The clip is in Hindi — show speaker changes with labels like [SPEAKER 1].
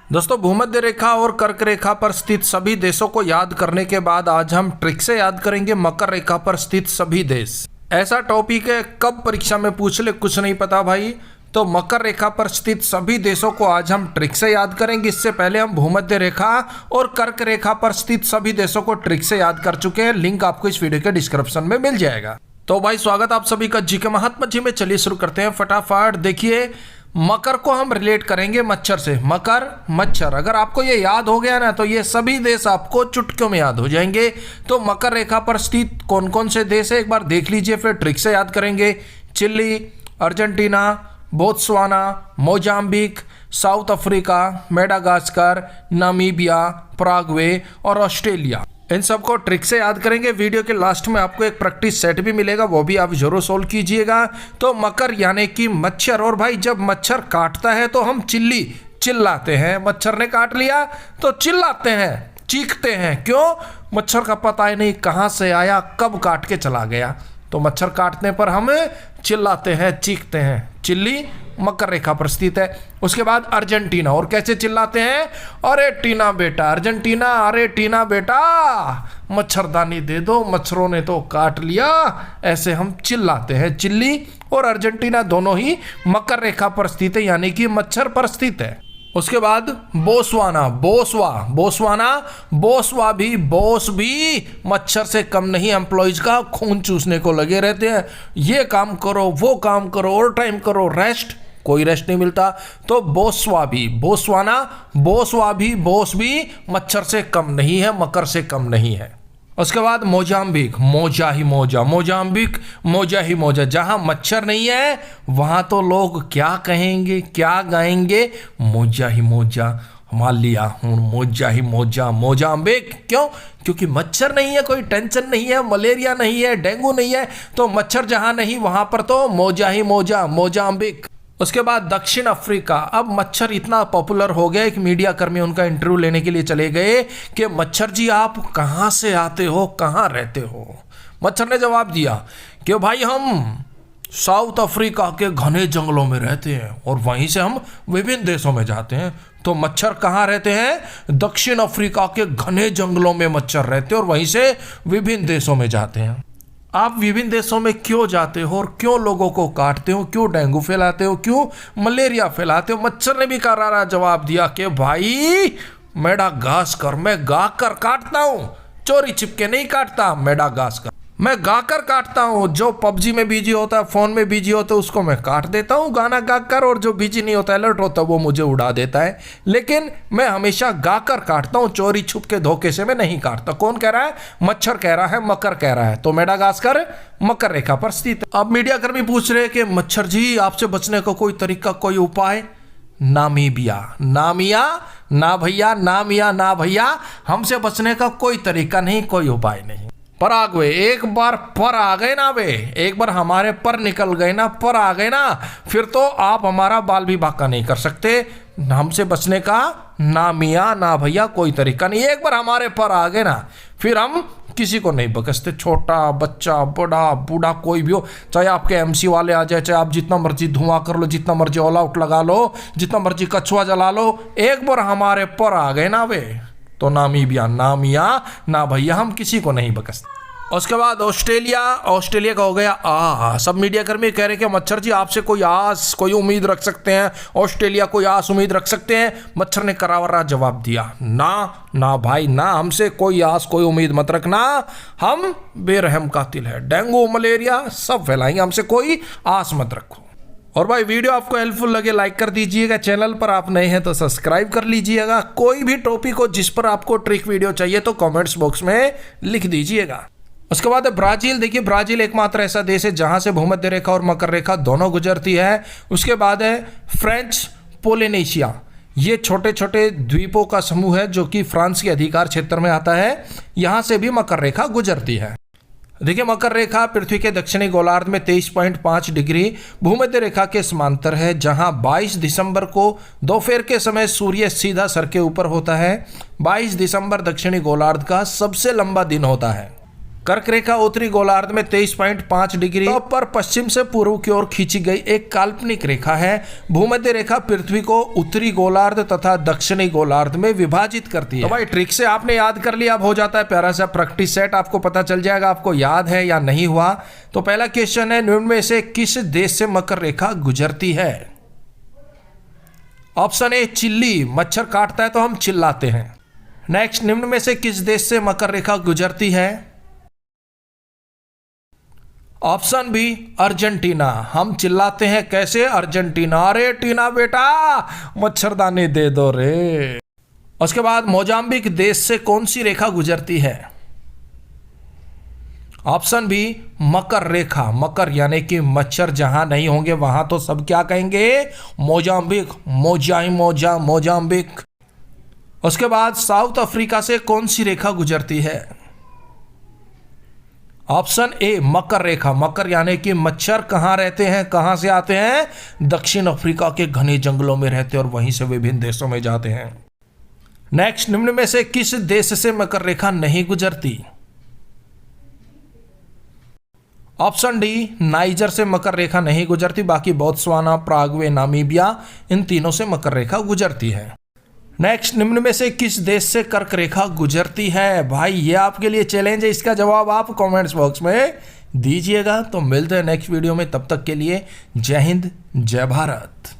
[SPEAKER 1] दोस्तों, भूमध्य रेखा और कर्क रेखा पर स्थित सभी देशों को याद करने के बाद आज हम ट्रिक से याद करेंगे मकर रेखा पर स्थित सभी देश। ऐसा टॉपिक है, कब परीक्षा में पूछ ले कुछ नहीं पता भाई। तो मकर रेखा पर स्थित सभी देशों को आज हम ट्रिक से याद करेंगे। इससे पहले हम भूमध्य रेखा और कर्क रेखा पर स्थित सभी देशों को ट्रिक से याद कर चुके हैं। लिंक आपको इस वीडियो के डिस्क्रिप्शन में मिल जाएगा। तो भाई स्वागत आप सभी का जी के महात्मा जी में। चलिए शुरू करते हैं फटाफट। देखिए, मकर को हम रिलेट करेंगे मच्छर से। मकर, मच्छर, अगर आपको ये याद हो गया ना तो ये सभी देश आपको चुटकियों में याद हो जाएंगे। तो मकर रेखा पर स्थित कौन कौन से देश है एक बार देख लीजिए, फिर ट्रिक से याद करेंगे। Chile, Argentina, Botswana, Mozambique, South Africa, Madagascar, Namibia, Paraguay और ऑस्ट्रेलिया। इन सबको ट्रिक से याद करेंगे। वीडियो के लास्ट में आपको एक प्रैक्टिस सेट भी मिलेगा, वो भी आप जरूर सोल्व कीजिएगा। तो मकर यानी कि मच्छर, और भाई जब मच्छर काटता है तो हम चिल्लाते हैं। मच्छर ने काट लिया तो चिल्लाते हैं, चीखते हैं। क्यों? मच्छर का पता ही नहीं कहाँ से आया, कब काट के चला गया। तो मच्छर काटने पर हम चिल्लाते हैं, चीखते हैं। चिल्ली मकर रेखा पर स्थित है। उसके बाद अर्जेंटीना, और कैसे चिल्लाते हैं? अरे टीना बेटा, अर्जेंटीना, अरे टीना बेटा मच्छरदानी दे दो, मच्छरों ने तो काट लिया। ऐसे हम चिल्लाते हैं। चिल्ली और अर्जेंटीना दोनों ही मकर रेखा पर स्थित है, यानी कि मच्छर पर स्थित है। उसके बाद बोत्सवाना, बोत्सवाना भी मच्छर से कम नहीं। एम्प्लॉइज का खून चूसने को लगे रहते हैं। ये काम करो, वो काम करो, ओवर टाइम करो, रेस्ट, कोई रेस्ट नहीं मिलता। तो बोस भी मच्छर से कम नहीं है, मकर से कम नहीं है। उसके बाद मोजाम्बिक, मोजा, जहां मच्छर नहीं है वहां तो लोग क्या कहेंगे, क्या गाएंगे? मोजा ही मोजा, मालिया हूं मोजा ही मोजा, मोजाम्बिक। क्यों? क्योंकि मच्छर नहीं है, कोई टेंशन नहीं है, मलेरिया नहीं है, डेंगू नहीं है। तो मच्छर जहां नहीं वहां पर तो मोजा ही मोजा, मोजाम्बिक। उसके बाद दक्षिण अफ्रीका। अब मच्छर इतना पॉपुलर हो गया कि मीडिया कर्मी उनका इंटरव्यू लेने के लिए चले गए कि मच्छर जी आप कहाँ से आते हो, कहाँ रहते हो? मच्छर ने जवाब दिया कि भाई हम साउथ अफ्रीका के घने जंगलों में रहते हैं और वहीं से हम विभिन्न देशों में जाते हैं। तो मच्छर कहाँ रहते हैं? दक्षिण अफ्रीका के घने जंगलों में मच्छर रहते हैं और वहीं से विभिन्न देशों में जाते हैं। आप विभिन्न देशों में क्यों जाते हो और क्यों लोगों को काटते हो, क्यों डेंगू फैलाते हो, क्यों मलेरिया फैलाते हो? मच्छर ने भी करारा जवाब दिया कि भाई मेडागास्कर, मैं गा कर काटता हूँ, चोरी छिपके नहीं काटता। मेडागास्कर मैं गाकर काटता हूँ। जो पबजी में बिजी होता है, फोन में बिजी होता है, उसको मैं काट देता हूँ गाना गाकर, और जो बिजी नहीं होता, अलर्ट होता है, वो मुझे उड़ा देता है। लेकिन मैं हमेशा गाकर काटता हूँ, चोरी छुप के धोखे से मैं नहीं काटता। कौन कह रहा है? मच्छर कह रहा है, मकर कह रहा है। तो मेडागास्कर मकर रेखा पर स्थित है। अब मीडिया कर्मी पूछ रहे हैं कि मच्छर जी आपसे बचने का कोई तरीका, कोई उपाय? नामीबिया, ना भैया, हमसे बचने का कोई तरीका नहीं, कोई उपाय नहीं। पराग्वे, एक बार पर आ गए ना वे, एक बार हमारे पर निकल गए ना, पर आ गए ना, फिर तो आप हमारा बाल भी बांका नहीं कर सकते। हमसे बचने का ना मियाँ ना भैया कोई तरीका नहीं। एक बार हमारे पर आ गए ना, फिर हम किसी को नहीं बकसते। छोटा बच्चा, बड़ा बूढ़ा, कोई भी हो, चाहे आपके एमसी वाले आ जाए, चाहे आप जितना मर्जी धुआं कर लो, जितना मर्जी ऑल आउट लगा लो, जितना मर्जी कछुआ जला लो, एक बार हमारे पर आ गए ना वे, तो नामीबिया, ना मियाँ ना भैया, हम किसी को नहीं बकसते। उसके बाद ऑस्ट्रेलिया का हो गया सब मीडिया कर्मी कह रहे कि मच्छर जी आपसे कोई आस, कोई उम्मीद रख सकते हैं? ऑस्ट्रेलिया कोई आस उम्मीद रख सकते हैं? मच्छर ने करारा जवाब दिया, ना भाई ना, हमसे कोई आस कोई उम्मीद मत रखना। हम बेरहम कातिल है, डेंगू मलेरिया सब फैलाएंगे, हमसे कोई आस मत रखो। और भाई वीडियो आपको हेल्पफुल लगे लाइक कर दीजिएगा। चैनल पर आप नए हैं तो सब्सक्राइब कर लीजिएगा। कोई भी टॉपिक हो जिस पर आपको ट्रिक वीडियो चाहिए तो कमेंट्स बॉक्स में लिख दीजिएगा। उसके बाद है ब्राजील। देखिए, ब्राजील एकमात्र ऐसा देश है जहां से भूमध्य रेखा और मकर रेखा दोनों गुजरती है। उसके बाद है फ्रेंच पोलिनेशिया। ये छोटे छोटे द्वीपों का समूह है जो कि फ्रांस के अधिकार क्षेत्र में आता है। यहां से भी मकर रेखा गुजरती है। देखिए, मकर रेखा पृथ्वी के दक्षिणी गोलार्ध में 23.5 डिग्री भूमध्य रेखा के समांतर है, जहां 22 दिसंबर को दोपहर के समय सूर्य सीधा सर के ऊपर होता है। 22 दिसंबर दक्षिणी गोलार्ध का सबसे लंबा दिन होता है। कर्क रेखा उत्तरी गोलार्ध में 23.5 डिग्री पर पश्चिम से पूर्व की ओर खींची गई एक काल्पनिक रेखा है। भूमध्य रेखा पृथ्वी को उत्तरी गोलार्ध तथा दक्षिणी गोलार्ध में विभाजित करती है। तो भाई ट्रिक से आपने याद कर लिया, अब हो जाता है प्यारा सा प्रैक्टिस सेट, आपको पता चल जाएगा आपको याद है या नहीं हुआ। तो पहला क्वेश्चन है, निम्न में से किस देश से मकर रेखा गुजरती है? ऑप्शन ए चिल्ली, मच्छर काटता है तो हम चिल्लाते हैं। नेक्स्ट, निम्न में से किस देश से मकर रेखा गुजरती है? ऑप्शन बी अर्जेंटीना, हम चिल्लाते हैं कैसे? अर्जेंटीना, अरे टीना बेटा मच्छरदानी दे दो रे। उसके बाद मोजाम्बिक देश से कौन सी रेखा गुजरती है? ऑप्शन बी मकर रेखा, मकर यानी कि मच्छर जहां नहीं होंगे वहां तो सब क्या कहेंगे? मोजाम्बिक, मोजा ही मोजा, मोजाम्बिक। उसके बाद साउथ अफ्रीका से कौन सी रेखा गुजरती है? ऑप्शन ए मकर रेखा, मकर यानी कि मच्छर कहां रहते हैं, कहां से आते हैं? दक्षिण अफ्रीका के घने जंगलों में रहते हैं और वहीं से विभिन्न देशों में जाते हैं। नेक्स्ट, निम्न में से किस देश से मकर रेखा नहीं गुजरती? ऑप्शन डी नाइजर से मकर रेखा नहीं गुजरती, बाकी बोत्सवाना, पराग्वे, नामीबिया इन तीनों से मकर रेखा गुजरती है। नेक्स्ट, निम्न में से किस देश से कर्क रेखा गुजरती है? भाई ये आपके लिए चैलेंज है, इसका जवाब आप कमेंट्स बॉक्स में दीजिएगा। तो मिलते हैं नेक्स्ट वीडियो में, तब तक के लिए जय हिंद, जय भारत।